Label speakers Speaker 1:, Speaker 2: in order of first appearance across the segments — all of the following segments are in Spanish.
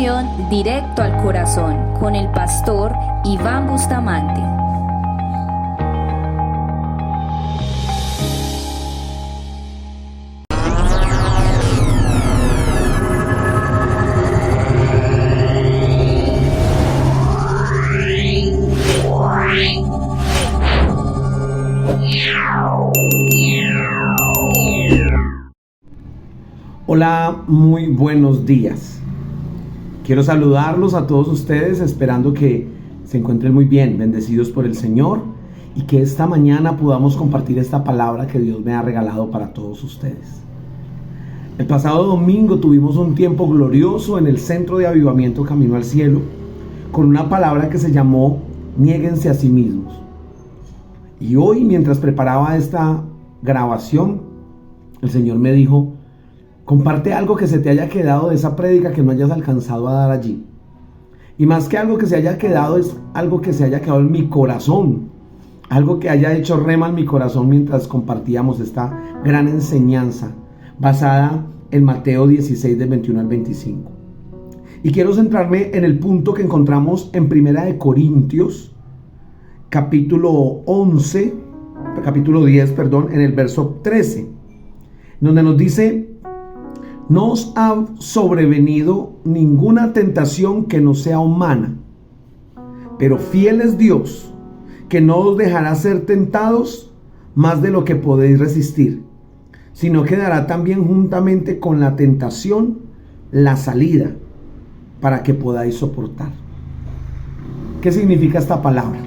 Speaker 1: continuación, Directo al Corazón, con el pastor Iván Bustamante.
Speaker 2: Hola, muy buenos días. Quiero saludarlos a todos ustedes, esperando que se encuentren muy bien, bendecidos por el Señor, y que esta mañana podamos compartir esta palabra que Dios me ha regalado para todos ustedes. El pasado domingo tuvimos un tiempo glorioso en el Centro de Avivamiento Camino al Cielo, con una palabra que se llamó Niéguense a sí mismos. Y hoy, mientras preparaba esta grabación, el Señor me dijo: comparte algo que se te haya quedado de esa prédica que no hayas alcanzado a dar allí. Y más que algo que se haya quedado, es algo que se haya quedado en mi corazón. Algo que haya hecho rema en mi corazón mientras compartíamos esta gran enseñanza basada en Mateo 16, del 21 al 25. Y quiero centrarme en el punto que encontramos en 1 Corintios, capítulo 10, en el verso 13, donde nos dice: no os ha sobrevenido ninguna tentación que no sea humana, pero fiel es Dios, que no os dejará ser tentados más de lo que podéis resistir, sino que dará también juntamente con la tentación la salida, para que podáis soportar. ¿Qué significa esta palabra?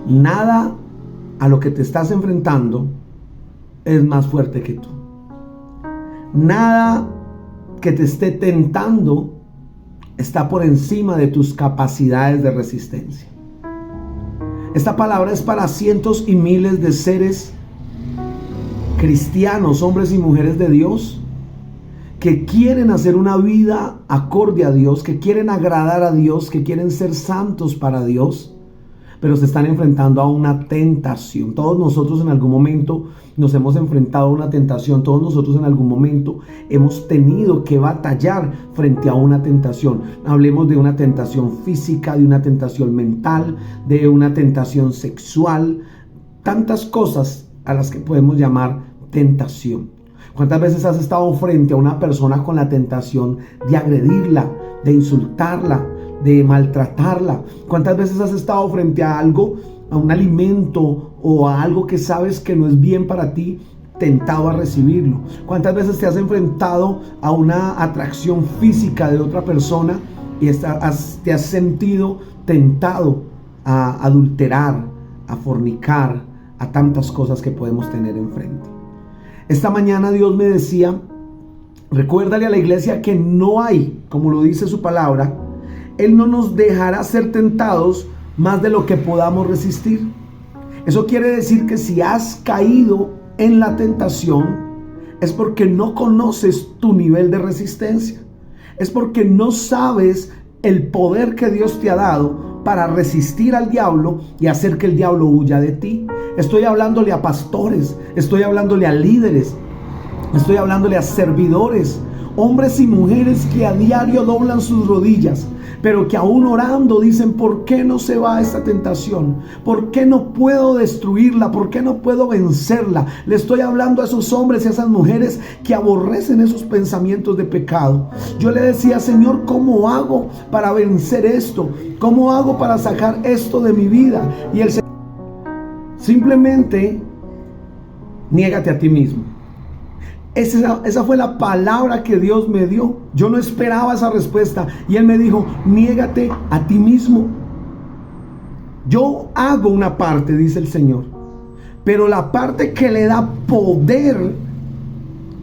Speaker 2: Nada a lo que te estás enfrentando es más fuerte que tú. Nada que te esté tentando está por encima de tus capacidades de resistencia. Esta palabra es para cientos y miles de seres cristianos, hombres y mujeres de Dios, que quieren hacer una vida acorde a Dios, que quieren agradar a Dios, que quieren ser santos para Dios, pero se están enfrentando a una tentación. Todos nosotros en algún momento nos hemos enfrentado a una tentación. Todos nosotros en algún momento hemos tenido que batallar frente a una tentación. Hablemos de una tentación física, de una tentación mental, de una tentación sexual. Tantas cosas a las que podemos llamar tentación. ¿Cuántas veces has estado frente a una persona con la tentación de agredirla, de insultarla, de maltratarla? ¿Cuántas veces has estado frente a algo, a un alimento o a algo que sabes que no es bien para ti, tentado a recibirlo? ¿Cuántas veces te has enfrentado a una atracción física de otra persona y te has sentido tentado a adulterar, a fornicar, a tantas cosas que podemos tener enfrente? Esta mañana Dios me decía: recuérdale a la iglesia que no hay, como lo dice su palabra, Él no nos dejará ser tentados más de lo que podamos resistir. Eso quiere decir que si has caído en la tentación, es porque no conoces tu nivel de resistencia. Es porque no sabes el poder que Dios te ha dado para resistir al diablo y hacer que el diablo huya de ti. Estoy hablándole a pastores, estoy hablándole a líderes, estoy hablándole a servidores, hombres y mujeres que a diario doblan sus rodillas, pero que aún orando dicen: ¿por qué no se va esta tentación? ¿Por qué no puedo destruirla? ¿Por qué no puedo vencerla? Le estoy hablando a esos hombres y a esas mujeres que aborrecen esos pensamientos de pecado. Yo le decía: Señor, ¿cómo hago para vencer esto? ¿Cómo hago para sacar esto de mi vida? Y el Señor: simplemente niégate a ti mismo. Esa fue la palabra que Dios me dio. Yo no esperaba esa respuesta. Y Él me dijo: niégate a ti mismo. Yo hago una parte, dice el Señor, pero la parte que le da poder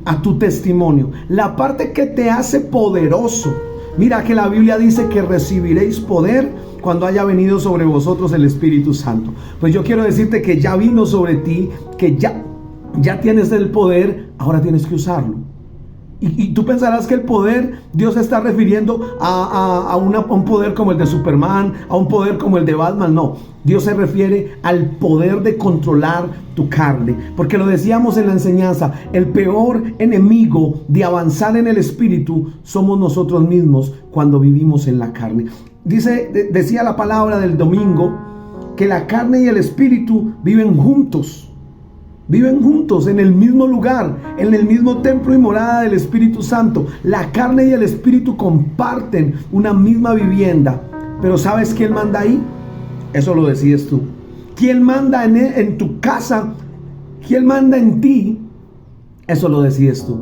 Speaker 2: a tu testimonio, la parte que te hace poderoso. Mira que la Biblia dice que recibiréis poder cuando haya venido sobre vosotros el Espíritu Santo. Pues yo quiero decirte que ya vino sobre ti, que ya tienes el poder, ahora tienes que usarlo. Y tú pensarás que el poder, Dios se está refiriendo a un poder como el de Superman, a un poder como el de Batman. No, Dios se refiere al poder de controlar tu carne. Porque lo decíamos en la enseñanza, el peor enemigo de avanzar en el espíritu somos nosotros mismos cuando vivimos en la carne. Decía la palabra del domingo que la carne y el espíritu viven juntos. Viven juntos en el mismo lugar, en el mismo templo y morada del Espíritu Santo. La carne y el espíritu comparten una misma vivienda. Pero ¿sabes quién manda ahí? Eso lo decides tú. ¿Quién manda en tu casa? ¿Quién manda en ti? Eso lo decides tú.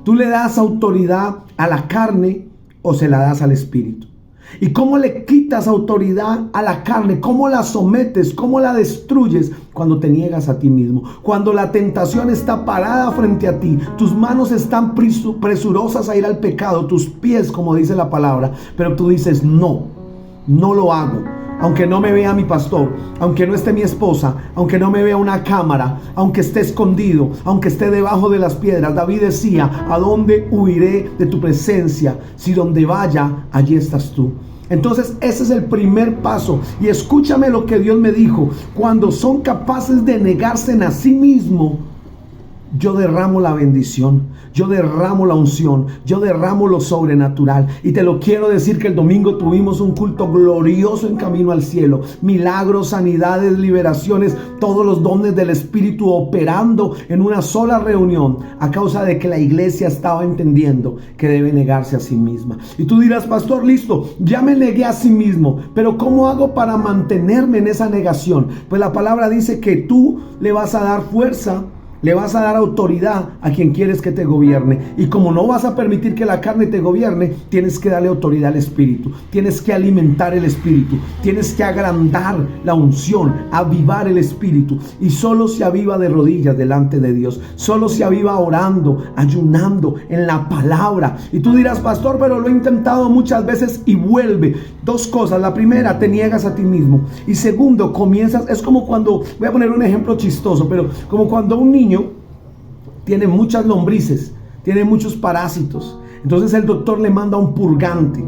Speaker 2: ¿Tú le das autoridad a la carne o se la das al espíritu? ¿Y cómo le quitas autoridad a la carne? ¿Cómo la sometes? ¿Cómo la destruyes? Cuando te niegas a ti mismo. Cuando la tentación está parada frente a ti. Tus manos están presurosas a ir al pecado. Tus pies, como dice la palabra. Pero tú dices, no lo hago. Aunque no me vea mi pastor, aunque no esté mi esposa, aunque no me vea una cámara, aunque esté escondido, aunque esté debajo de las piedras. David decía, ¿a dónde huiré de tu presencia? Si donde vaya, allí estás tú. Entonces ese es el primer paso. Y escúchame lo que Dios me dijo. Cuando son capaces de negarse a sí mismo, yo derramo la bendición, yo derramo la unción, yo derramo lo sobrenatural. Y te lo quiero decir que el domingo tuvimos un culto glorioso en camino al cielo. Milagros, sanidades, liberaciones, todos los dones del Espíritu operando en una sola reunión, a causa de que la iglesia estaba entendiendo que debe negarse a sí misma. Y tú dirás, pastor, listo, ya me negué a sí mismo, pero ¿cómo hago para mantenerme en esa negación? Pues la palabra dice que tú le vas a dar fuerza, le vas a dar autoridad a quien quieres que te gobierne. Y como no vas a permitir que la carne te gobierne, tienes que darle autoridad al espíritu. Tienes que alimentar el espíritu. Tienes que agrandar la unción, avivar el espíritu. Y solo se aviva de rodillas delante de Dios. Solo se aviva orando, ayunando en la palabra. Y tú dirás, pastor, pero lo he intentado muchas veces y vuelve. Dos cosas. La primera, te niegas a ti mismo. Y segundo, comienzas, es como cuando, voy a poner un ejemplo chistoso, pero como cuando un niño tiene muchas lombrices, tiene muchos parásitos. Entonces el doctor le manda un purgante.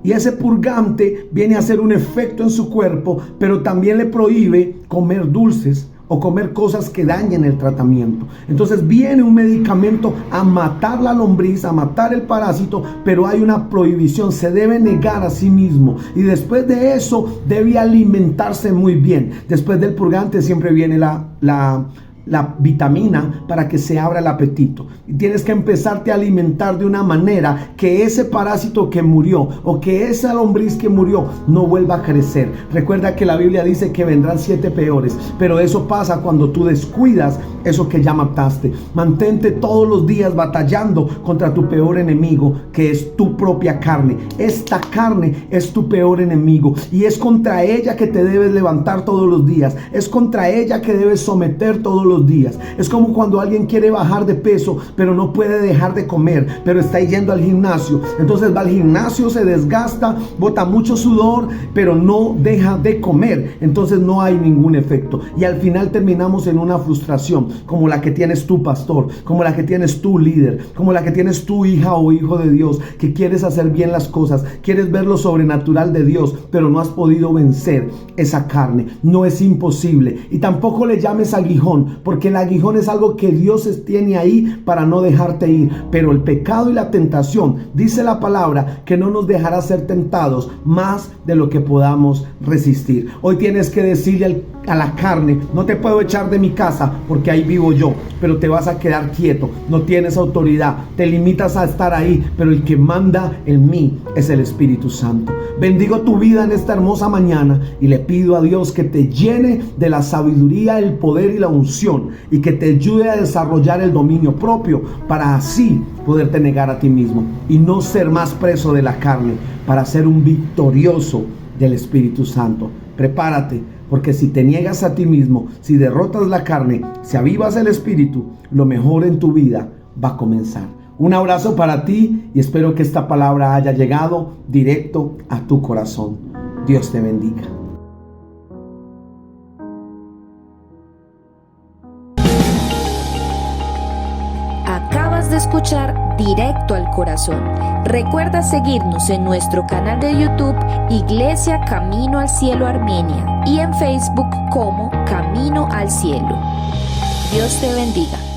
Speaker 2: Y ese purgante viene a hacer un efecto en su cuerpo, pero también le prohíbe comer dulces o comer cosas que dañen el tratamiento. Entonces viene un medicamento a matar la lombriz, a matar el parásito, pero hay una prohibición. Se debe negar a sí mismo. Y después de eso debe alimentarse muy bien. Después del purgante siempre viene la vitamina para que se abra el apetito. Y tienes que empezarte a alimentar de una manera que ese parásito que murió o que esa lombriz que murió no vuelva a crecer. Recuerda que la Biblia dice que vendrán 7 peores, pero eso pasa cuando tú descuidas eso que ya mataste. Mantente todos los días batallando contra tu peor enemigo, que es tu propia carne. Esta carne es tu peor enemigo y es contra ella que te debes levantar todos los días. Es contra ella que debes someter todos los días. Es como cuando alguien quiere bajar de peso, pero no puede dejar de comer, pero está yendo al gimnasio. Entonces va al gimnasio, se desgasta, bota mucho sudor, pero no deja de comer. Entonces no hay ningún efecto. Y al final terminamos en una frustración, como la que tienes tú, pastor, como la que tienes tú, líder, como la que tienes tú, hija o hijo de Dios, que quieres hacer bien las cosas, quieres ver lo sobrenatural de Dios, pero no has podido vencer esa carne. No es imposible. Y tampoco le llames aguijón, porque el aguijón es algo que Dios tiene ahí para no dejarte ir. Pero el pecado y la tentación, dice la palabra, que no nos dejará ser tentados más de lo que podamos resistir. Hoy tienes que decirle a la carne, no te puedo echar de mi casa porque ahí vivo yo, pero te vas a quedar quieto, no tienes autoridad, te limitas a estar ahí, pero el que manda en mí es el Espíritu Santo. Bendigo tu vida en esta hermosa mañana y le pido a Dios que te llene de la sabiduría, el poder y la unción, y que te ayude a desarrollar el dominio propio para así poderte negar a ti mismo y no ser más preso de la carne, para ser un victorioso del Espíritu Santo. Prepárate, porque si te niegas a ti mismo, si derrotas la carne, si avivas el Espíritu, lo mejor en tu vida va a comenzar. Un abrazo para ti y espero que esta palabra haya llegado directo a tu corazón. Dios te bendiga.
Speaker 1: Acabas de escuchar directo al corazón. Recuerda seguirnos en nuestro canal de YouTube Iglesia Camino al Cielo Armenia y en Facebook como Camino al Cielo. Dios te bendiga.